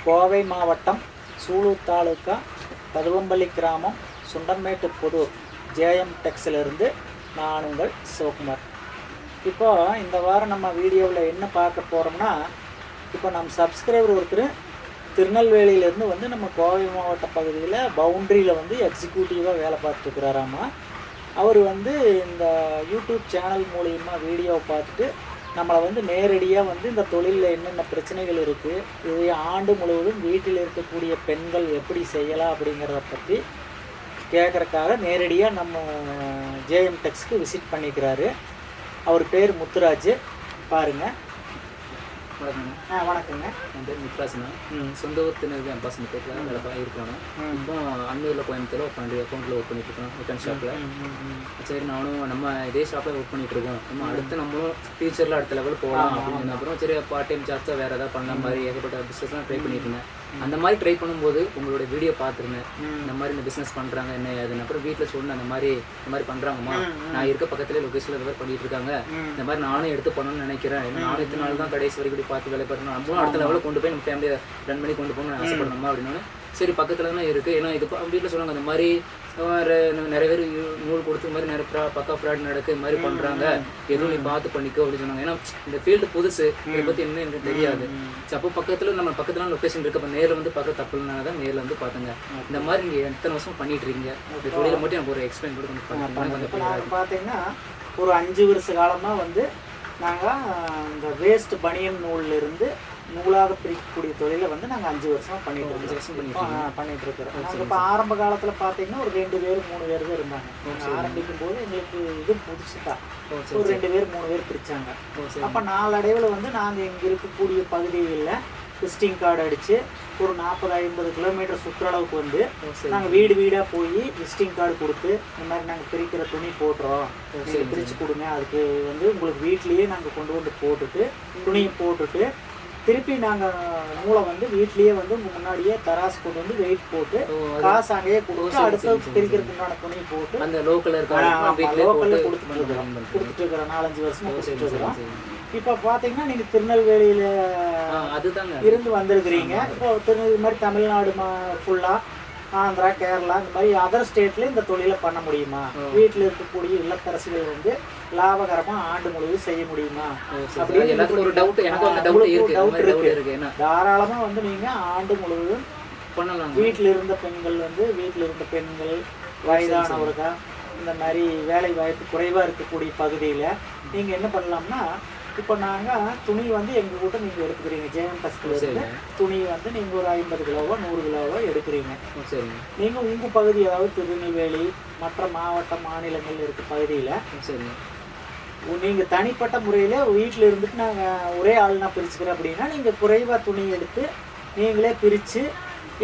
கோவை மாவட்டம் சூலூர் தாலுக்கா கதுவம்பள்ளி கிராமம் சுண்டமேட்டு புதூர் ஜேஎம் டெக்ஸிலிருந்து நான் உங்கள் சிவகுமார். இப்போ இந்த வாரம் நம்ம வீடியோவில் என்ன பார்க்க போகிறோம்னா, இப்போ நம்ம சப்ஸ்கிரைபர் ஒருத்தர் திருநெல்வேலியிலேருந்து வந்து நம்ம கோவை மாவட்ட பகுதியில் பவுண்ட்ரியில் வந்து எக்ஸிக்யூட்டிவாக வேலை பார்த்துட்டுருக்கிறாராமா. அவர் வந்து இந்த யூடியூப் சேனல் மூலிமா வீடியோவை பார்த்துட்டு நம்மளை வந்து நேரடியாக வந்து இந்த தொழிலில் என்னென்ன பிரச்சனைகள் இருக்குது, இதை ஆண்டு முழுவதும் வீட்டில் இருக்கக்கூடிய பெண்கள் எப்படி செய்யலாம் அப்படிங்கிறத பற்றி கேட்குறக்காக நேரடியாக நம்ம ஜேஎம் டெக்ஸ்க்கு விசிட் பண்ணிக்கிறாரு. அவர் பேர் முத்துராஜ். பாருங்கள். வணக்கங்க. வணக்கங்க. என் பேர் முத்துராஜ்ண்ணா. சொந்த ஊர் திருநெல்வேலி அம்பாஸ் நிற்கிறதுல வேலை இருக்கிறோம். இப்போ அன்னூரில் கோயம்புத்தூர் ஒர்க் பண்ணிட்டு அக்கௌண்ட்டில் ஒர்க் பண்ணிட்டு இருக்கோம் மெக்கான் ஷாப்பில். சரி, நானும் நம்ம இதே ஷாப்பில் ஒர்க் பண்ணிட்டு இருக்கோம். நம்ம அடுத்து நம்மளும் ஃபியூச்சரில் அடுத்த லெவல் போகலாம் அப்படின்னு அப்புறம் சரி பார்ட் டைம் ஜாப்ஸாக வேறு ஏதாவது பண்ண மாதிரி ஏகப்பட்ட பிஸ்னஸ்லாம் ட்ரை பண்ணிட்டு இருந்தேன். அந்த மாதிரி ட்ரை பண்ணும்போது உங்களோட வீடியோ பார்த்துருந்தேன். இந்த மாதிரி இந்த பிஸ்னஸ் பண்ணுறாங்க என்ன ஏதுன்னு. அப்புறம் வீட்டில் சொன்னேன், இந்த மாதிரி பண்ணுறாங்கம்மா, நான் இருக்க பக்கத்துலேயே லொக்கேஷனில் இந்த மாதிரி பண்ணிட்டு இருக்காங்க, இந்த மாதிரி நானும் எடுத்து பண்ணணும்னு நினைக்கிறேன். நானும் இத்தனை நாள் தான் கடைசி வரைக்கும் பார்த்து வேலை பார்க்கணும், நம்மளும் அடுத்த லெவலில் கொண்டு போய் நம்ம ஃபேமிலியை ரன் பண்ணி கொண்டு போகணும்னு ஆசைப்படணுமா அப்படின்னு. சரி, பக்கத்தில் தான் இருக்குது. ஏன்னா இது வீட்டில் சொல்லுவாங்க, இந்த மாதிரி நிறைய பேர் நூல் கொடுத்து மாதிரி நிறைய பக்கா ஃப்ராட் நடக்கு, இது மாதிரி பண்ணுறாங்க, எதுவும் நீ பார்த்து பண்ணிக்கோ அப்படின்னு சொன்னாங்க. ஏன்னா இந்த ஃபீல்டு புதுசு, இதை பற்றி என்ன எனக்கு தெரியாது. அப்போ பக்கத்தில் நம்ம பக்கத்தில் லொக்கேஷன் இருக்குது. அப்போ நேரில் வந்து பார்க்க தப்பு இல்லைனா தான் நேரில் வந்து பார்த்துங்க. இந்த மாதிரி நீங்கள் எத்தனை வருஷம் பண்ணிட்டு இருக்கீங்க, இந்த தொழிலை மட்டும் எனக்கு ஒரு எக்ஸ்பிளைன் கூட கொஞ்சம் பார்த்தீங்கன்னா ஒரு 5 வருஷ காலமாக வந்து நாங்கள் இந்த வேஸ்ட் பனியன் நூல்லிருந்து நூலாக பிரிக்கக்கூடிய தொழிலை வந்து நாங்கள் 5 வருஷமாக பண்ணிட்டு இருக்கிறோம். நாங்கள் இப்போ ஆரம்ப காலத்தில் பார்த்தீங்கன்னா ஒரு 2 பேர் 3 பேர் தான் இருந்தாங்க. ஆரம்பிக்கும் போது எங்களுக்கு இது புதுசு தான். ஒரு 2 பேர் 3 பேர் பிரித்தாங்க. அப்போ நாளடைவில் வந்து நாங்கள் இங்கே இருக்கக்கூடிய பகுதிகளில் விசிட்டிங் கார்டு அடித்து ஒரு 40-50 கிலோமீட்டர் சுற்றளவுக்கு வந்து நாங்கள் வீடு வீடாக போய் விசிட்டிங் கார்டு கொடுத்து இந்த மாதிரி நாங்கள் பிரிக்கிற துணி போட்டுறோம், நீங்கள் பிரித்து கொடுங்க, அதுக்கு வந்து உங்களுக்கு வீட்லேயே நாங்கள் கொண்டு வந்து போட்டுட்டு துணியை போட்டுட்டு திருப்பி நாங்கள் நூலை வந்து வீட்லேயே வந்து முன்னாடியே தராசு கொண்டு வந்து வெயிட் போட்டு காசு அங்கேயே கொடுத்து அடுத்த பிரிக்கிறதுக்கு உண்டான துணியை போட்டு அந்த லோக்கலில் கொடுத்துட்டு இருக்கிறோம். 4-5 வருஷமாக கொடுத்துட்டு இருக்கிறோம். இப்போ பார்த்தீங்கன்னா நீங்கள் திருநெல்வேலியில் இருந்து வந்திருக்கிறீங்க. இப்போ இது மாதிரி தமிழ்நாடு ஃபுல்லாக ஆந்திரா, கேரளா, இந்த மாதிரி அதர் ஸ்டேட்ல இந்த தொழிலை பண்ண முடியுமா, வீட்டில் இருக்கக்கூடிய இல்லத்தரசிகள் வந்து லாபகரமாக ஆண்டு முழுவதும் செய்ய முடியுமா அப்படின்னு ஒரு டவுட் இருக்கு. தாராளமாக வந்து நீங்கள் ஆண்டு முழுவதும் பண்ணலாம். வீட்டில் இருந்த பெண்கள் வயதானவர்கள், இந்த மாதிரி வேலை வாய்ப்பு குறைவாக இருக்கக்கூடிய பகுதியில் நீங்கள் என்ன பண்ணலாம்னா, இப்போ நாங்கள் துணி வந்து எங்கள் கூட்ட நீங்கள் எடுத்துக்கிறீங்க. ஜேஎம் டெக்ஸ்ல துணி வந்து நீங்கள் ஒரு 50 கிலோவோ 100 கிலோவோ எடுக்கிறீங்க. சரிங்க. நீங்கள் உங்கள் பகுதி, அதாவது திருநெல்வேலி மற்ற மாவட்ட மாநிலங்கள் இருக்க பகுதியில் சரிங்க, நீங்கள் தனிப்பட்ட முறையில் வீட்டில் இருந்துட்டு நாங்கள் ஒரே ஆள் நான் பிரிச்சுக்கிறேன் அப்படின்னா நீங்கள் குறைவாக துணி எடுத்து நீங்களே பிரித்து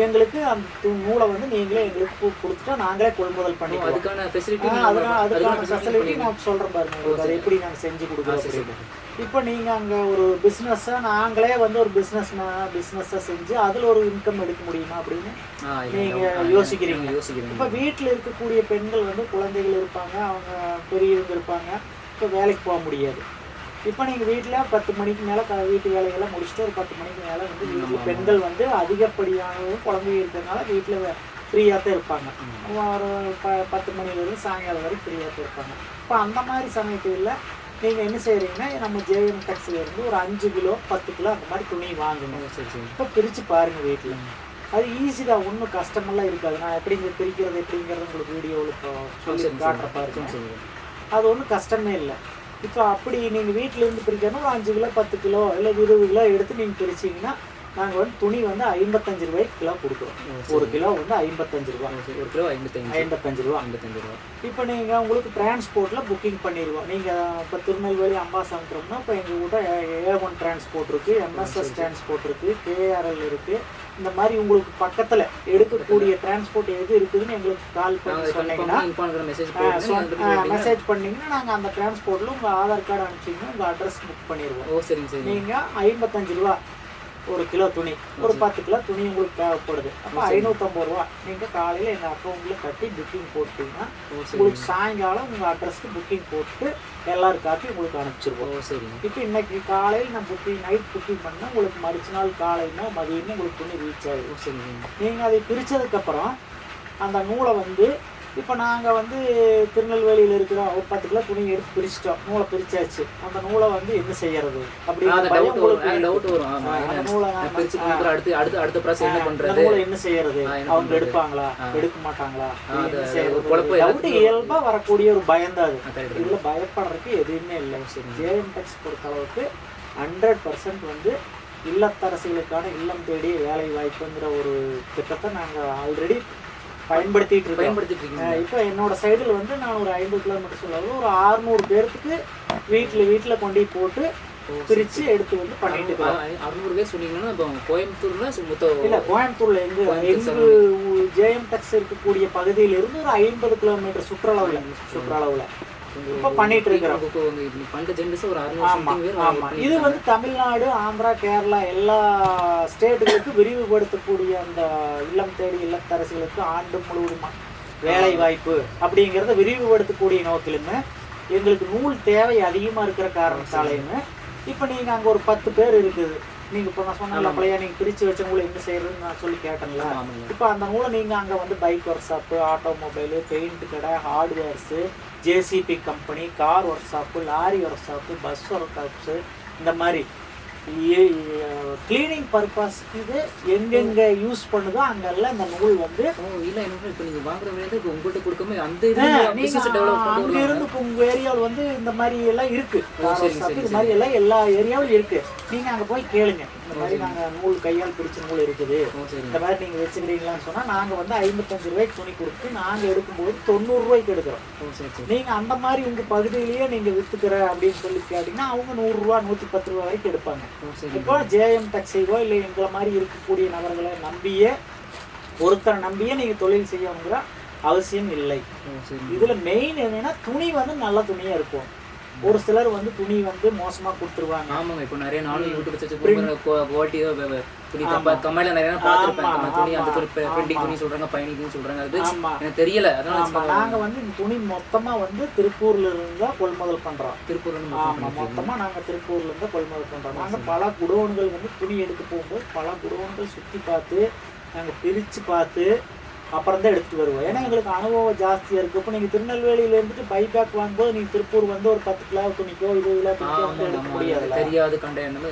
எங்களுக்கு அந்த நூலை வந்து நீங்களே எங்களுக்கு கொடுத்துட்டா நாங்களே கொள்முதல் பண்ணிடுவோம். அதுக்கான ஃபெசிலிட்டி நான் சொல்கிறேன் பாருங்க, அதை எப்படி நாங்கள் செஞ்சு கொடுக்குறோம். இப்போ நீங்கள் அங்கே ஒரு பிஸ்னஸை நாங்களே வந்து ஒரு பிஸ்னஸை செஞ்சு அதில் ஒரு இன்கம் எடுக்க முடியுமா அப்படின்னு நீங்கள் யோசிக்கிறீங்க. இப்போ வீட்டில் இருக்கக்கூடிய பெண்கள் வந்து குழந்தைகள் இருப்பாங்க, அவங்க பெரியவங்க இருப்பாங்க, இப்போ வேலைக்கு போக முடியாது. இப்போ நீங்கள் வீட்டில் 10 மணிக்கு மேலே வீட்டு வேலைகள்லாம் முடிச்சுட்டு ஒரு 10 மணிக்கு மேலே வந்து வீட்டில் பெண்கள் வந்து அதிகப்படியானவும் குழந்தைங்க இருக்கிறதுனால வீட்டில் ஃப்ரீயாக தான் இருப்பாங்க. ஒரு 10 மணிலேருந்து சாயங்காலம் வரைக்கும் ஃப்ரீயாக தான் இருப்பாங்க. இப்போ அந்த மாதிரி சமயத்தில் நீங்கள் என்ன செய்கிறீங்கன்னா, நம்ம ஜேஎம் டெக்ஸ்லேருந்து ஒரு 5 கிலோ 10 கிலோ அந்த மாதிரி துணி வாங்கணும். இப்போ பிரித்து பாருங்கள் வீட்டில். அது ஈஸி தான், ஒன்றும் கஷ்டமெல்லாம் இருக்காது. நான் எப்படிங்க பிரிக்கிறது எப்படிங்கிறது உங்களுக்கு வீடியோவில் இப்போ சொல்லி காட்டுற பாருங்க. அது ஒன்றும் கஷ்டமே இல்லை. இப்போ அப்படி நீங்கள் வீட்டிலேருந்து பிரிக்கணும், ஒரு 5 கிலோ 10 கிலோ இல்லை 20 கிலோ எடுத்து நீங்கள் பிரிச்சிங்கன்னா நாங்கள் வந்து துணி வந்து 55 ரூபாய்க்கு கிலோ கொடுக்குறோம். 1 கிலோ வந்து 55 ரூபா. 1 கிலோ 55 ரூபா. இப்போ நீங்கள் உங்களுக்கு டிரான்ஸ்போர்ட்டில் புக்கிங் பண்ணிடுவோம். நீங்கள் இப்போ திருநெல்வேலி அம்பாஸ் அனுப்புறோம்னா இப்போ எங்கள் கூட A1 டிரான்ஸ்போர்ட் இருக்குது, MSS டிரான்ஸ்போர்ட் இருக்குது, KRL இருக்குது. இந்த மாதிரி உங்களுக்கு பக்கத்தில் எடுக்கக்கூடிய டிரான்ஸ்போர்ட் எது இருக்குதுன்னு எங்களுக்கு கால் பண்ணி சொன்னீங்கன்னா, மெசேஜ் பண்ணிங்கன்னா நாங்கள் அந்த டிரான்ஸ்போர்ட்டில் உங்கள் ஆதார் கார்டு அனுப்பிச்சிங்கன்னா உங்கள் அட்ரஸ் புக் பண்ணிடுவோம். நீங்கள் 55 ரூபா 1 கிலோ துணி, ஒரு 10 கிலோ துணி உங்களுக்கு தேவைப்படுது. அப்போ 550 ரூபா நீங்கள் காலையில் எங்கள் அக்கௌண்ட்டில் கட்டி புக்கிங் போட்டிங்கன்னா உங்களுக்கு சாயங்காலம் உங்கள் அட்ரஸ்க்கு புக்கிங் போட்டு எல்லாரும் காப்பி உங்களுக்கு அனுப்பிச்சிருவோம். சரி. இப்போ இன்னைக்கு காலையில் நான் நைட் புக்கிங் பண்ணால் உங்களுக்கு மறுநாள் காலையினா மதியமும் உங்களுக்கு துணி ரீச் ஆகிடும். சரி. நீங்கள் அதை பிரித்ததுக்கப்புறம் அந்த நூலை வந்து இப்போ நாங்கள் வந்து திருநெல்வேலியில் இருக்கிற ஒரு 10 கிலோ துணி எடுத்து பிரிச்சிட்டோம், நூலை பிரிச்சாச்சு. அந்த நூலை வந்து என்ன செய்யறது அப்படின்னு டவுட் வரும். அந்த நூலை நூலை என்ன செய்யறது, அவங்க எடுப்பாங்களா எடுக்க மாட்டாங்களா, இயல்பா வரக்கூடிய ஒரு பயம்தான் அது. இதுல பயப்படுறதுக்கு எதுவுமே இல்லை. ஜேஎம் டெக்ஸ் பொறுத்த அளவுக்கு 100% வந்து இல்லத்தரசிகளுக்கான இல்லம் தேடிய வேலை வாய்ப்புங்கிற ஒரு திட்டத்தை நாங்கள் ஆல்ரெடி பயன்படுத்திட்டு இருக்கோம். இப்போ என்னோட சைடில் வந்து நான் ஒரு 50 கிலோமீட்டர் சொல்லுவது ஒரு 600 பேருக்கு வீட்டில் கொண்டு போட்டு பிரித்து எடுத்து வந்து பண்ணிட்டு இருக்கோம். 600 பேர் சொன்னீங்கன்னா இப்போ கோயம்புத்தூர்ல இல்லை, கோயம்புத்தூர்ல எங்கு ஜேஎம் டெக்ஸ் இருக்கக்கூடிய பகுதியிலிருந்து ஒரு 50 கிலோமீட்டர் சுற்றளவில் இப்போ பண்ணிட்டு இருக்கிறோம். இது வந்து தமிழ்நாடு, ஆந்திரா, கேரளா எல்லா ஸ்டேட்டுகளுக்கும் விரிவுபடுத்தக்கூடிய அந்த இல்லம் தேடி இல்லத்தரசிகளுக்கு ஆண்டு முழுவதும் வேலை வாய்ப்பு அப்படிங்கிறத விரிவுபடுத்தக்கூடிய நோக்கிலுமே எங்களுக்கு நூல் தேவை அதிகமாக இருக்கிற காரணத்தாலையுமே இப்போ நீங்கள் அங்கே ஒரு 10 பேர் இருக்குது. நீங்கள் இப்போ நான் சொன்னால பழைய நீங்கள் பிரித்து வச்ச நூலை என்ன செய்யறதுன்னு நான் சொல்லி கேட்டேன்ல. இப்போ அந்த நூலை நீங்கள் அங்கே வந்து bike workshop, automobile, paint கடை, hardwares, JCB company, car workshop, lorry workshop, bus workshops, இந்த மாதிரி கிளீனிங் பர்பஸ்க்கு இது எங்கெங்கே யூஸ் பண்ணுதோ அங்கெல்லாம் இந்த நூல் வந்து இல்லை இப்போ நீங்கள் வாங்குற வேலை இப்போ உங்கள்கிட்ட கொடுக்காம அந்த அங்கே இருந்து உங்கள் ஏரியாவில் வந்து இந்த மாதிரி எல்லாம் இருக்குது. இது மாதிரி எல்லாம் எல்லா ஏரியாவிலும் இருக்குது. நீங்கள் அங்கே போய் கேளுங்க, இந்த மாதிரி நாங்கள் நூல் கையால் பிடிச்ச நூல் இருக்குது, இந்த மாதிரி நீங்கள் வச்சுக்கிறீங்களான்னு சொன்னால் நாங்கள் வந்து 55 ரூபாய்க்கு துணி கொடுத்து நாங்கள் எடுக்கும்போது 90 ரூபாய்க்கு எடுக்கிறோம். நீங்கள் அந்த மாதிரி உங்கள் பகுதியிலேயே நீங்கள் விற்றுக்கிற அப்படின்னு சொல்லி கேட்டிங்கன்னா அவங்க 100 ரூபா 110 ரூபா வரைக்கும் எடுப்பாங்க. இப்போ ஜேஎம் டெக்ஸைவோ இல்லை எங்களை மாதிரி இருக்கக்கூடிய நபர்களை ஒருத்தரை நம்பியே நீங்கள் தொழில் செய்யணுங்கிற அவசியம் இல்லை. இதுல மெயின் என்னன்னா துணி வந்து நல்ல துணியா இருக்கும். ஒரு சிலர் வந்து துணி வந்து மோசமா கொடுத்துருவாங்க. ஆமாங்க, இப்போ நிறைய நானும் யூடியூப் குவாலிட்டியோ துணி கம்மியில நிறைய பார்த்துருப்பேன். துணி அந்த பிரிண்டிங் துணி சொல்றாங்க, பயணி துணி சொல்றாங்க, அது எனக்கு தெரியல. அதனால நாங்க வந்து இந்த துணி மொத்தமா வந்து திருப்பூர்ல இருந்து தான் கொள்முதல் பண்றோம். திருப்பூர்ல மொத்தமா நாங்க திருப்பூர்ல இருந்து கொள்முதல் பண்றோம். நாங்க பல குடோன்கள் வந்து துணி எடுக்க போகும்போது பல குடோன்கள் சுத்தி பார்த்து நாங்க பிரிச்சு பார்த்து அப்புறம் தான் எடுத்துட்டு வருவோம். ஏன்னா எங்களுக்கு அனுபவம் ஜாஸ்தியா இருக்கு. இப்போ நீங்க திருநெல்வேலியில இருந்துட்டு பைபேக் வாங்கும்போது நீங்க திருப்பூர் வந்து ஒரு 10 கிலோ துணிக்கோ 20 கிலோ துணிக்கோ வந்து எடுக்க முடியாது. தெரியாது கண்டெய்னர்.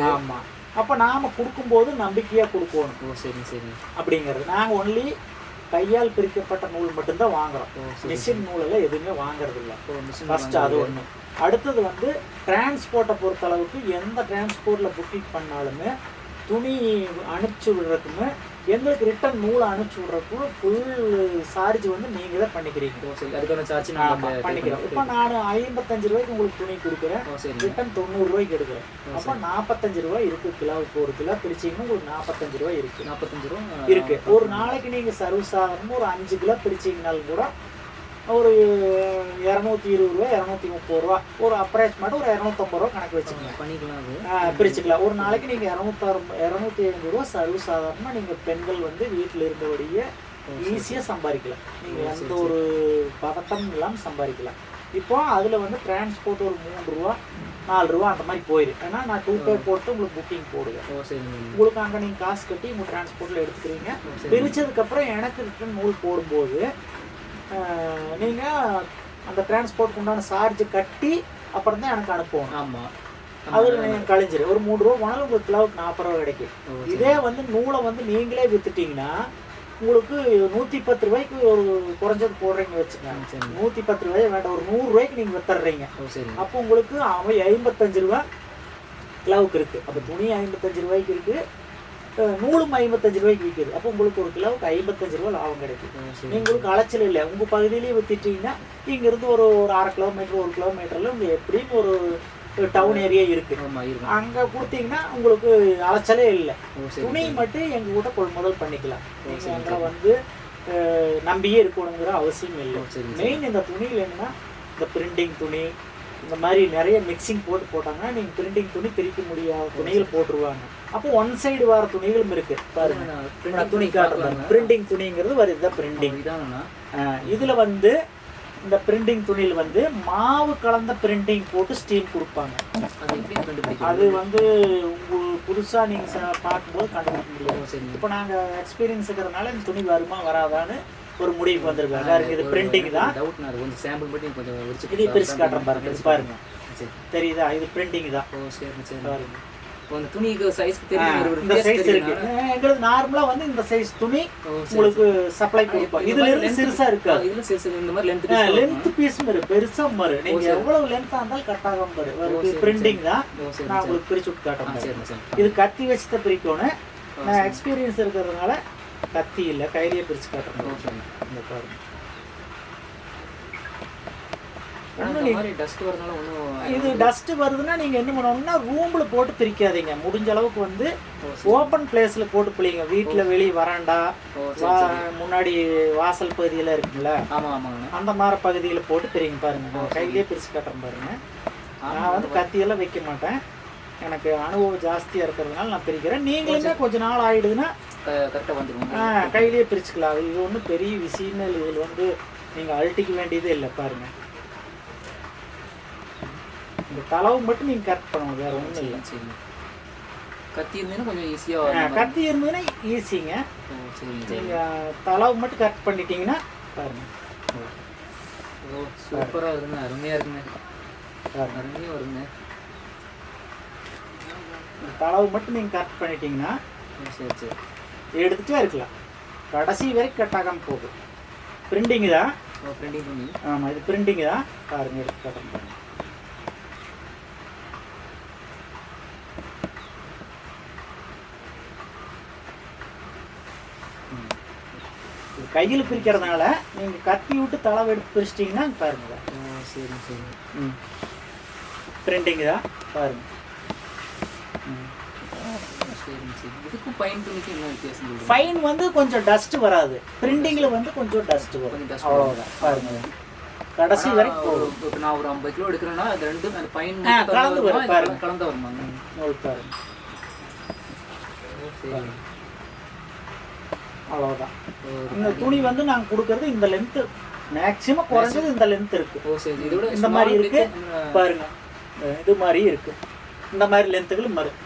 ஆமா, அப்ப நாம கொடுக்கும்போது நம்பிக்கையா கொடுக்கணும். சரி சரி. அப்படிங்கிறது நாங்க ஒன்லி கையால் பிரிக்கப்பட்ட நூல் மட்டும்தான் வாங்குறோம். மிஷின் நூலெல்லாம் எதுவுமே வாங்குறது இல்லை. ஃபர்ஸ்ட் அது ஒண்ணு. அடுத்தது வந்து டிரான்ஸ்போர்ட்டை பொறுத்த அளவுக்கு எந்த டிரான்ஸ்போர்ட்ல புக்கிங் பண்ணாலுமே துணி அனுப்பிச்சு விடுறதுக்குமே எங்களுக்கு ரிட்டன் நூலை அனுப்பிச்சு விடுறதுக்கும் ஃபுல் சார்ஜ் வந்து நீங்கள் தான் பண்ணிக்கிறீங்க. அதுக்கான சார்ஜ் பண்ணிக்கிறோம். இப்போ நான் 55 ரூபாய்க்கு உங்களுக்கு துணி கொடுக்குறேன், ரிட்டன் 90 ரூபாய்க்கு எடுக்கிறேன். அப்போ 45 ரூபாய் இருக்கு கிலோவுக்கு. ஒரு கிலோ பிரிச்சிங்கன்னா உங்களுக்கு 45 ரூபாய் இருக்கு. 45 ரூபா இருக்கு. ஒரு நாளைக்கு நீங்கள் சர்வீஸ் ஆகணும் ஒரு 5 கிலோ பிரிச்சிங்கனாலும் கூட ஒரு 220 ரூபா 230 ரூபா ஒரு அப்ராக்சிமேட் ஒரு 250 ரூபா கணக்கு வச்சுக்கோங்க, பண்ணிக்கலாம், பிரிச்சுக்கலாம். ஒரு நாளைக்கு நீங்கள் 250 ரூபா சர்வீஸ் சாதாரணமாக நீங்கள் பெண்கள் வந்து வீட்டில் இருந்தபடியே ஈஸியாக சம்பாதிக்கலாம். நீங்கள் எந்த ஒரு பதட்டம் இல்லாமல் சம்பாதிக்கலாம். இப்போ அதில் வந்து டிரான்ஸ்போர்ட் ஒரு 3 ரூபா 4 ரூபா அந்த மாதிரி போயிடும். ஏன்னா நான் 2 பே போட்டு உங்களுக்கு புக்கிங் போடுவேன். உங்களுக்கு அங்கே நீங்கள் காசு கட்டி உங்கள் டிரான்ஸ்போர்ட்டில் எடுத்துக்கிறீங்க. பிரித்ததுக்கப்புறம் எனக்கு ரிட்டன் நூல் போடும்போது நீங்கள் அந்த டிரான்ஸ்போர்ட் உண்டான சார்ஜ் கட்டி அப்புறம் தான் எனக்கு அனுப்புவோம். ஆமாம், அதில் நீங்கள் கழிஞ்சிரு ஒரு 3 ரூபா போனாலும் உங்களுக்கு கிலோவுக்கு 40 ரூபா கிடைக்கும். இதே வந்து நூலை வந்து நீங்களே விற்றுட்டிங்கன்னா உங்களுக்கு 110 ரூபாய்க்கு ஒரு குறைஞ்சது போடுறீங்க வச்சுக்கோங்க. 110 ரூபாய் வேண்டாம், ஒரு 100 ரூபாய்க்கு நீங்கள் வித்துடுறீங்க. அப்போ உங்களுக்கு 55 ரூபா கிலோவுக்கு இருக்குது. அப்போ துணி 55 ரூபாய்க்கு இருக்குது, நூலும் 55 ரூபாய்க்கு விற்குது. அப்போ உங்களுக்கு ஒரு கிலோவுக்கு 55 ரூபா லாபம் கிடைக்கும். உங்களுக்கு அலைச்சல் இல்லை. உங்கள் பகுதியிலேயே விற்றுட்டிங்கன்னா இங்கேருந்து ஒரு 1/2 கிலோமீட்டர் 1 கிலோமீட்டரில் உங்கள் எப்படியும் ஒரு டவுன் ஏரியா இருக்கு, அங்கே கொடுத்தீங்கன்னா உங்களுக்கு அலைச்சலே இல்லை. துணி மட்டும் எங்கள் கூட கொள்முதல் பண்ணிக்கலாம். நீங்கள் எங்களை வந்து நம்பியே இருக்கணுங்கிற அவசியம் இல்லை. மெயின் இந்த துணியில் என்னன்னா இந்த பிரிண்டிங் துணி, இந்த மாதிரி நிறைய மிக்சிங் போட்டாங்கன்னா நீங்கள் பிரிண்டிங் துணி பிரிக்க முடியாத துணிகள் போட்டுருவாங்க. அப்போ ஒன் சைடு வர துணிகளும் இருக்குது பாருங்க. துணி காட்டுறாங்க பிரிண்டிங் துணிங்கிறது வருது தான் பிரிண்டிங். இதில் வந்து இந்த பிரிண்டிங் துணியில் வந்து மாவு கலந்த பிரிண்டிங் போட்டு ஸ்டீம் கொடுப்பாங்க. அது வந்து உங்களுக்கு புதுசாக நீங்கள் பார்க்கும்போது கண்டுபிடிக்க முடியும். இப்போ நாங்கள் எக்ஸ்பீரியன்ஸ் இருக்கிறதுனால இந்த துணி வருமா வராதான்னு ஒரு முடிவுக்கு வந்துருக்காங்க. இது பிரிண்டிங் தான். இது பிரிச்சு காட்டுறேன் பாருங்க. இது பாருங்க தெரியுதா, இது பிரிண்டிங் தான். பாருங்க அந்த துணிக்கு சைஸ்க்கு தெரியும். இந்த சைஸ் இருக்கு. எங்களுக்கு நார்மலா வந்து இந்த சைஸ் துணி உங்களுக்கு சப்ளை கொடுப்போம். இதுல இருந்து சிறுசா இருக்காது. இதுல சிறுசு இந்த மாதிரி லென்த் பீஸ் மாதிரி பெருசா மாதிரி நீங்க எவ்வளவு லென்த்தா இருந்தாலும் கட் ஆகாம பாரு. பிரிண்டிங் தான். நான் உங்களுக்கு பிரிச்சு விட்டு காட்டுறேன். இது கத்தி வச்சு தான் பிரிக்கணும். நான் எக்ஸ்பீரியன்ஸ் இருக்கிறதுனால கத்தி இல்ல கையிலேயே பிரிச்சு காட்டுறேன். இந்த பாருங்க இது டஸ்ட் வருதுன்னா நீங்க என்ன பண்ணணும்னா ரூம்ல போட்டு பிரிக்காதீங்க. முடிஞ்ச அளவுக்கு வந்து ஓப்பன் பிளேஸ்ல போட்டு பிள்ளைங்க வீட்டுல வெளியே வராண்டா முன்னாடி வாசல் பகுதியெல்லாம் இருக்குல்ல அந்த மாதிரி பகுதியில போட்டு பிரிங்க. பாருங்க கையிலேயே பிரிச்சு காட்டுறேன் பாருங்க. நான் வந்து கத்தியெல்லாம் வைக்க மாட்டேன். எனக்கு அனுபவம் ஜாஸ்தியா இருக்கிறதுனால நான் பிரிக்கிறேன். நீங்களுமே கொஞ்ச நாள் ஆயிடுதுன்னா கையிலேயே பிரிச்சுக்கலாம். இது ஒன்றும் பெரிய விஷயமே இல்லை. இதில் வந்து நீங்கள் அழட்டிக்க வேண்டியதே இல்லை. பாருங்க இந்த தளவு மட்டும் நீங்கள் கட் பண்ணணும், வேற ஒன்றும் இல்லை. சரி கத்தி இருந்ததுன்னா கொஞ்சம் ஈஸியாக கத்தி இருந்ததுன்னா ஈஸிங்க. நீங்கள் தளவு மட்டும் கட் பண்ணிட்டீங்கன்னா பாருங்க சூப்பராக இருக்குங்க, அருமையாக இருக்குங்க, அருமையாக வருங்க. தளவு மட்டும் நீங்கள் கட் பண்ணிட்டீங்கன்னா சரி எடுத்துகிட்டே இருக்கலாம். கடைசி வரைக்கும் கட் ஆகாமல் போகுது. பிரிண்டிங் தான். பிரிண்டிங் பண்ணி ஆமாம் இது பிரிண்டிங் தான். பாருங்க எடுத்து காட்டுறேன் பாருங்க. கையில் பிரிக்கிறதுனால நீங்கள் கத்தி விட்டு தளவு எடுத்து பிரிச்சிட்டிங்கன்னா பாருங்க. சரி பிரிண்டிங் தான் பாருங்க. இதுக்கும் பைன் துணிக்கு என்ன வித்தியாசம்? ஃபைன் வந்து கொஞ்சம் டஸ்ட் வராது, பிரிண்டிங்ல வந்து கொஞ்சம் டஸ்ட் வரும், அவ்வளவுதான். பாருங்க கடைசி வரைக்கும் போகும். நான் ஒரு 50 கிலோ எடுக்கிறேன்னா அது ரெண்டும் அந்த பைன் கலந்து வரும். பாருங்க கலந்து வருமாங்க. பாருங்க அவ்வளவுதான். இந்த துணி வந்து நாங்கள் கொடுக்கறது இந்த லென்த் மேக்ஸிமம் குறைஞ்சது இந்த லென்த் இருக்கு. இந்த மாதிரி இருக்கு பாருங்க. இது மாதிரி இருக்கு. இந்த மாதிரி லென்த்துகளும் வரும்.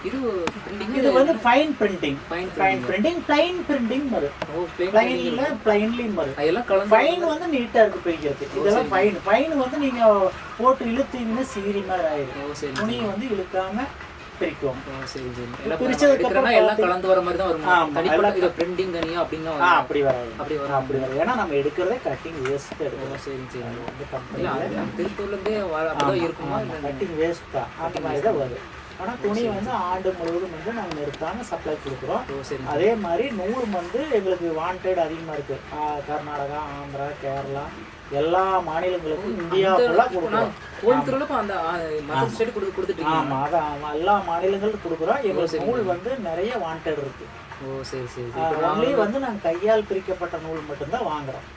இது வந்து fine printing. Fine printing plain printing வரும். பிளைன்ல பிளைன்லயும் வரும். ஃபைன் வந்து நீட்டா இருக்கு பிரிக்கிறது. இதெல்லாம் ஃபைன். ஃபைன் வந்து நீங்க போட்டு இழுத்தீங்கன்னா சீரி மாதிரி ஆயிடும். துணியை வந்து இழுக்காம பிரிக்கும். பிரிச்சதுக்கு அப்புறம் எல்லாம் கலந்து வர மாதிரி தான் வரும். தனிப்பட்ட இது பிரிண்டிங் தனியா அப்படினா அப்படி வராது. அப்படி வராது. ஏன்னா நம்ம எடுக்கிறதே கட்டிங் வேஸ்ட் எடுக்கிறோம். சரி அந்த கம்பெனில திருப்பூர்ல இருந்தே அப்படியே இருக்குமா? கட்டிங் வேஸ்ட் தான். அந்த மாதிரி தான் வரும். ஆனால் துணி வந்து ஆண்டு முழுவதும் வந்து நாங்கள் நிறுத்தாமல் சப்ளை கொடுக்குறோம். அதே மாதிரி நூலும் வந்து எங்களுக்கு வாண்டட் அதிகமாக இருக்குது. கர்நாடகா, ஆந்திரா, கேரளா எல்லா மாநிலங்களுக்கும் இந்தியா ஃபுல்லாக கொடுக்குறோம். ஆமாம் அதான் எல்லா மாநிலங்களுக்கும் கொடுக்குறோம். எங்களுக்கு நூல் வந்து நிறைய வாண்டட் இருக்குது. ஒன்லி வந்து நாங்கள் கையால் பிரிக்கப்பட்ட நூல் மட்டும்தான் வாங்குறோம்.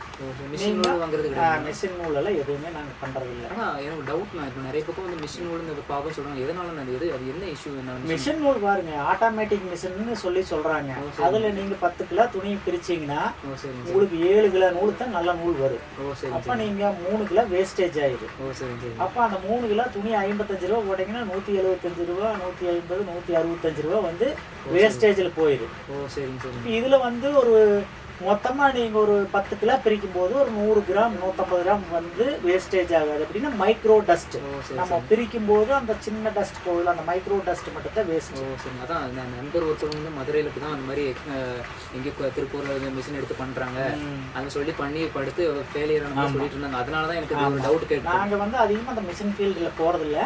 மிஷின் நூல் வாங்குறது கிடையாது. மிஷின் நூல் எல்லாம் எதுவுமே நாங்கள் பண்ணுறது இல்லை. ஆனால் எனக்கு டவுட் நான் இப்போ நிறைய பக்கம் வந்து மிஷின் நூல் இந்த பாப்பா சொல்கிறாங்க. எதனால அது அது என்ன இஷ்யூ? என்ன மிஷின் நூல் பாருங்க ஆட்டோமேட்டிக் மிஷின்னு சொல்கிறாங்க. அதில் நீங்கள் 10 கிலோ துணி பிரிச்சிங்கன்னா உங்களுக்கு 7 கிலோ நூல் தான் நல்ல நூல் வரும். அப்போ நீங்கள் 3 கிலோ வேஸ்டேஜ் ஆயிடும். அப்போ அந்த 3 கிலோ துணி 55 ரூபா போட்டிங்கன்னா 175 ரூபா, 150, 165 ரூபா வந்து வேஸ்டேஜில் போயிடும். இதுல வந்து ஒரு மொத்தமா நீங்க ஒரு 10 கிலோ பிரிக்கும் போது ஒரு 100 கிராம் 150 கிராம் வந்து வேஸ்டேஜ் ஆகாது. அப்படின்னா மைக்ரோ டஸ்ட் நம்ம பிரிக்கும் போது அந்த சின்ன டஸ்ட் போகுது. அந்த மைக்ரோ டஸ்ட் மட்டும் தான் வேஸ்ட். அதான் நண்பர் ஒருத்தவங்க வந்து மதுரையில தான் அந்த மாதிரி எங்க திருப்பூர்ல மிஷின் எடுத்து பண்றாங்க அது சொல்லி பண்ணி படுத்து ஃபெயிலியர் சொல்லிட்டு இருந்தாங்க. அதனாலதான் எனக்கு ஒரு டவுட் கேட்டு நாங்க வந்து அதிகமா அந்த மிஷின் ஃபீல்டுல போறது இல்ல.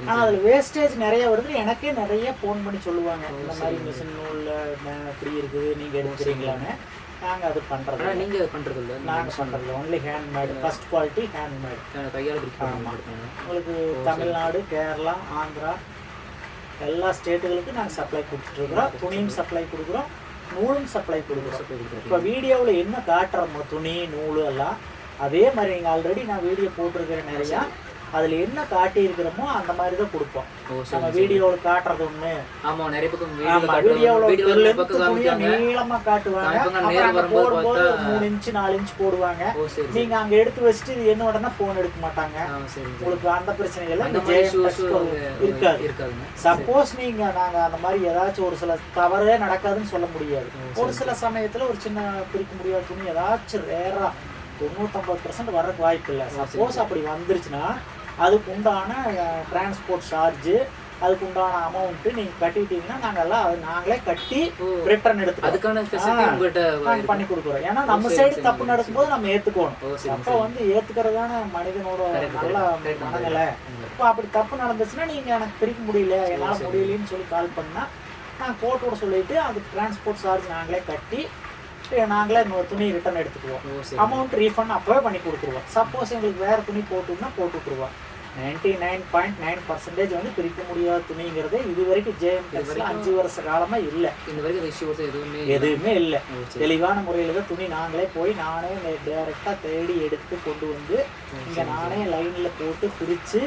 ஆனா அதுல வேஸ்டேஜ் நிறைய வருது. எனக்கே நிறைய போன் பண்ணி சொல்லுவாங்க இந்த மாதிரி மிஷின் நூல்ல இப்படி இருக்குது நீங்க எடுத்துக்கிறீங்களான்னு. நாங்கள் அது பண்ணுறது. நீங்கள் பண்ணுறது இல்லை? நாங்கள் பண்ணுறது இல்லை. Only handmade, first quality handmade. கையால் உங்களுக்கு தமிழ்நாடு, கேரளா, ஆந்திரா எல்லா ஸ்டேட்டுகளுக்கும் நாங்கள் சப்ளை கொடுத்துட்ருக்குறோம். துணியும் சப்ளை கொடுக்குறோம், நூலும் சப்ளை கொடுக்குறோம். இப்போ வீடியோவில் என்ன காட்டுறோமோ துணி நூல் எல்லாம் அதே மாதிரி நீங்கள் ஆல்ரெடி நான் வீடியோ போட்டிருக்கிறேன் நிறையா. அதுல என்ன காட்டி இருக்கிறோமோ அந்த மாதிரி தான் கொடுப்போம். ஓ நம்ம சரி வீடியோவில் காட்டுறது ஒண்ணு, ஆமா நிறைய பக்கம் வீடியோவில் வீடியோல பக்கம் துணியை காமிப்பாங்க. நீளமா காட்டுவாங்க. காமிப்பாங்க, அப்புறம் நேர்ல அங்க வரும்போது போடும்போது பார்த்தா 3 இன்ச் 4 இன்ச் போடுவாங்க. ஓ சரி நீங்க அங்க எடுத்து வச்சுட்டு இது என்ன உடனே போன் எடுக்க மாட்டாங்க. சரி உங்களுக்கு அந்த பிரச்சனைகள் அந்த இந்த மாதிரி JM Text இருக்காது. இருக்காதுங்க. சப்போஸ் நீங்க நாங்க அந்த மாதிரி ஏதாச்சும் ஒரு சில தவறே நடக்காதுன்னு சொல்ல முடியாது. ஒரு சில சமயத்துல ஒரு சின்ன பிரிக்க முடியாத துணி ஏதாச்சும் ரேரா 90-50% வர்றதுக்கு வாய்ப்பு இல்லை. சப்போஸ் அப்படி வந்துருச்சுன்னா அதுக்கு உண்டான டிரான்ஸ்போர்ட் சார்ஜ், அதுக்கு உண்டான அமௌண்ட் நீங்க கட்டிட்டீங்கன்னா நாங்களே கட்டி ரிட்டர்ன் எடுத்து அதுக்கான ஃபெசிலிட்டி உங்கள்கிட்ட பண்ணி கொடுக்குறோம். ஏன்னா நம்ம சைடு தப்பு நடக்கும்போது நம்ம ஏத்துக்கணும். அப்போ ஏத்துக்கிறதான மனிதனோட நல்ல மனநிலை. இப்போ அப்படி தப்பு நடந்துச்சுன்னா நீங்க எனக்கு பிரிக்க முடியல, என்னால முடியலன்னு சொல்லி கால் பண்ணா நாங்கள் போட்டு விட சொல்லிட்டு அதுக்கு டிரான்ஸ்போர்ட் சார்ஜ் நாங்களே கட்டி நாங்களே இன்னொரு துணி ரிட்டர்ன் எடுத்துக்குவோம். அமௌண்ட் ரீஃபண்ட் அப்பவே பண்ணி கொடுத்துருவோம். சப்போஸ் எங்களுக்கு வேற துணி போட்டுன்னா போட்டு விட்டுருவோம். 99.9% பிரிக்க முடியாத துணிங்கிறது இது வரைக்கும் JM Textல 5 வருஷ காலமா இல்லை. இந்த வரைக்கும் எதுவுமே இல்லை. தெளிவான முறையில் தான் துணி நாங்களே போய் நானே டைரக்டா தேடி எடுத்து கொண்டு வந்து இங்க நானே லைன்ல போட்டு பிரிச்சு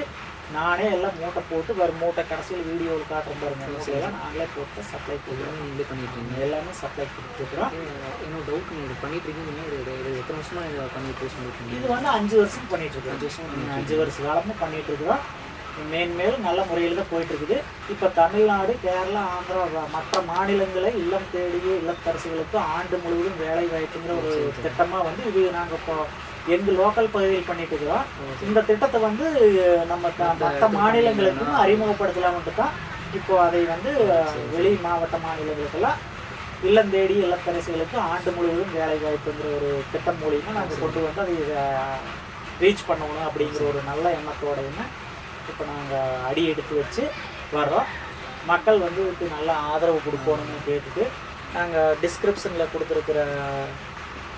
நானே எல்லாம் மூட்டை போட்டு வரும் மூட்டை கடைசியில் வீடியோவில் காட்டுற பாருங்க, மூட்டையெல்லாம் நாங்களே போட்டு சப்ளை பண்ணுறோம். நீங்களே பண்ணிட்டு இருக்கீங்க. எல்லாமே சப்ளை கொடுத்துருக்குறோம். என்னோட டவுட், நீங்கள் பண்ணிட்டு இருக்கீங்க எத்தனை வருஷமா இதை பண்ணி போஸ்ட் பண்ணிருக்கீங்க? இது 5 வருஷம் பண்ணிட்டு இருக்கோம். 5 வருஷ காலமும் பண்ணிட்டு இருக்கிறோம். மேன்மேலும் நல்ல முறையில் தான் போயிட்டு இருக்குது. இப்போ தமிழ்நாடு, கேரளா, ஆந்திரா மற்ற மாநிலங்களை இல்லம் தேடிய இல்லத்தரசிகளுக்கு ஆண்டு முழுவதும் வேலை வாய்ப்புங்கிற ஒரு திட்டமாக இது நாங்கள் இப்போ எங்கள் லோக்கல் பகுதியில் பண்ணிட்டு இருக்கிறோம். இந்த திட்டத்தை நம்ம மற்ற மாநிலங்களுக்கும் அறிமுகப்படுத்தலாம்ட்டு தான் இப்போ அதை வெளி மாவட்ட மாநிலங்களுக்கெல்லாம் இல்லம் தேடி இல்லத்தரசிகளுக்கு ஆண்டு முழுவதும் வேலை வாய்ப்புங்கிற ஒரு திட்டம் மூலிமா நாங்கள் கொண்டு அதை ரீச் பண்ணணும் அப்படிங்கிற ஒரு நல்ல எண்ணத்தோடையுமே இப்போ நாங்கள் அடி எடுத்து வச்சு வர்றோம். மக்கள் இதுக்கு நல்ல ஆதரவு கொடுக்கணும்னு கேட்டுட்டு நாங்கள் டிஸ்கிரிப்ஷனில் கொடுத்துருக்குற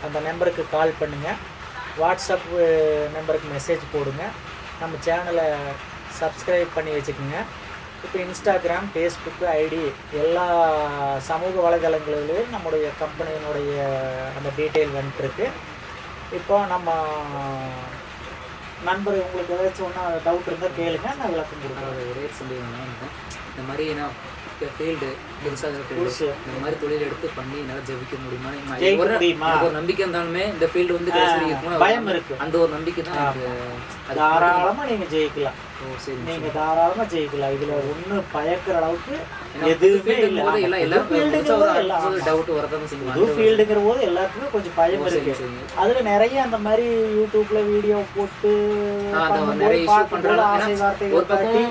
அந்த நம்பருக்கு கால் பண்ணுங்கள், வாட்ஸ்அப் நம்பருக்கு மெசேஜ் போடுங்க, நம்ம சேனலை சப்ஸ்கிரைப் பண்ணி வச்சுக்கோங்க. இப்போ இன்ஸ்டாகிராம், ஃபேஸ்புக்கு ஐடி எல்லா சமூக வலைதளங்களிலும் நம்முடைய கம்பெனியினுடைய அந்த டீட்டெயில் வந்துட்டுருக்கு. இப்போ நம்ம நண்பர் உங்களுக்கு ஏதாச்சும் ஒன்றா டவுட் இருந்தால் கேளுங்க, நான் விளக்கம் கொடுக்குறேன். ஒரே சொல்லிடுவேன், இந்த மாதிரி நான் ஃபீல்டு புதுசாக இந்த மாதிரி தொழில் எடுத்து பண்ணி என்னால் ஜெயிக்க முடியுமா ஒரு நம்பிக்கை இருந்தாலுமே இந்த ஃபீல்டு பயம் இருக்கு, அந்த ஒரு நம்பிக்கை தான். தாராளமா நீங்க ஜெயிக்கலாம். நீங்க தாராளமா ஜெயிக்கலாம். இதுல ஒண்ணு பயக்கிற அளவுக்கு எதுவுமே இல்லை. ஃபீல்டுங்கிற போது எல்லாத்துக்குமே கொஞ்சம் பயம் இருக்கு. அதுல நிறைய அந்த மாதிரி யூடியூப்ல வீடியோ போட்டு ஆசை வார்த்தைகள் காட்டி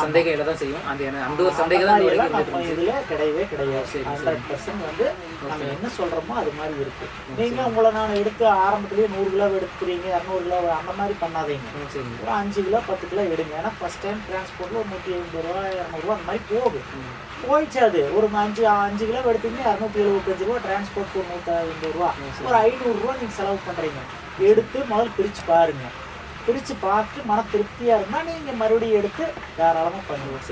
சந்தேகம் தான் செய்யும். அந்த ஒரு சந்தேகம் தான் இதுல கிடையவே கிடையாது. 100% நம்ம என்ன சொல்றோமோ அது மாதிரி இருக்கு. நீங்க உங்களை நான் எடுத்து ஆரம்பத்திலேயே 100 கிலோ எடுத்துக்கிறீங்க, 200 கிலோ அந்த மாதிரி பண்ணாதீங்க. ஒரு 5 கிலோ 10 கிலோ எடுங்க. ஏன்னா ஃபர்ஸ்ட் டைம் டிரான்ஸ்போர்ட்ல ஒரு 150 ரூபா 200 ரூபா அந்த மாதிரி போயிடுச்சு. அது ஒரு 5 கிலோ எடுத்தீங்கன்னா 275 ரூபா டிரான்ஸ்போர்ட், ஒரு 150 ரூபா, ஒரு 500 ரூபா நீங்க செலவு பண்றீங்க. எடுத்து முதல்ல பிரிச்சு பாருங்க. பிரித்து பார்த்து மன திருப்தியாக இருந்தால் நீங்கள் மறுபடியும் எடுத்து தாராளமாக பண்ணுவோம்.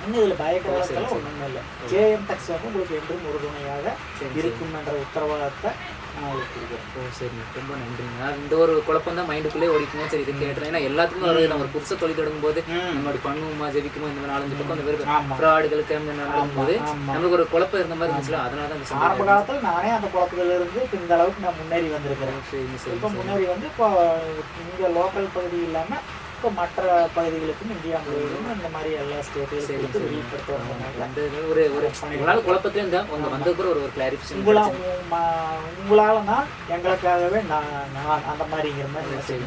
இன்னும் இதில் பயக்கிறதுக்கெல்லாம் ஒன்றுமே இல்லை. JM Text உங்களுக்கு என்றும் உறுதுணையாக இருக்கும் என்ற உத்தரவாதத்தை நான் உங்களுக்கு கொடுக்குறேன். சரிங்க, ரொம்ப நன்றிங்க. இந்த ஒரு குழப்பம் தான் மைண்டுக்குள்ளே ஓடிக்குங்க. சரி, இது கேட்டேன். ஏன்னா எல்லாத்துக்கும் நம்ம ஒரு புதுசாக தொழில் தொடங்கும் போது நம்ம அப்படி பண்ணுவோமா ஜெயிக்குமோ இந்த மாதிரி 4-5 பக்கம் அந்த பேருக்கு ஃப்ராடுகளுக்கு நடக்கும்போது நமக்கு ஒரு குழப்பம் இருந்த மாதிரி இருந்துச்சுல. அதனால தான் ஆரம்ப காலத்தில் நானே அந்த குழப்பத்தில் இருந்து இப்போ இந்த அளவுக்கு நான் முன்னேறி வந்திருக்கிறேன். இப்போ முன்னேறி இப்போ இங்கே லோக்கல் பகுதி இல்லாமல் இப்போ மற்ற பகுதிகளுக்கும் இந்தியா முழுவதும் இந்த மாதிரி எல்லா ஸ்டேட்டுகளுக்கும் வெளிப்படுத்துவாங்க. ஒரு குழப்பத்திலே இருந்தால் அவங்க வந்ததுக்கு ஒரு கிளாரிஃபிகேஷன் உங்களாலனா எங்களுக்காகவே நான் அந்த மாதிரிங்கிற மாதிரி.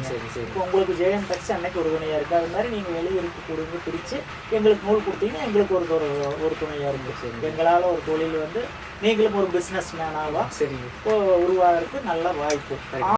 இப்போ உங்களுக்கு JM Text அன்னைக்கு ஒரு துணையாக இருக்குது. அது மாதிரி நீங்கள் வெளியூருக்கு கொடுங்க பிரித்து எங்களுக்கு நூல் கொடுத்தீங்கன்னா எங்களுக்கு ஒரு துணையாக இருக்கும். எங்களால் ஒரு தொழில் நீங்களும் ஒரு பிஸ்னஸ் மேனாவா உருவாகிறதுக்கு நல்ல வாய்ப்பு.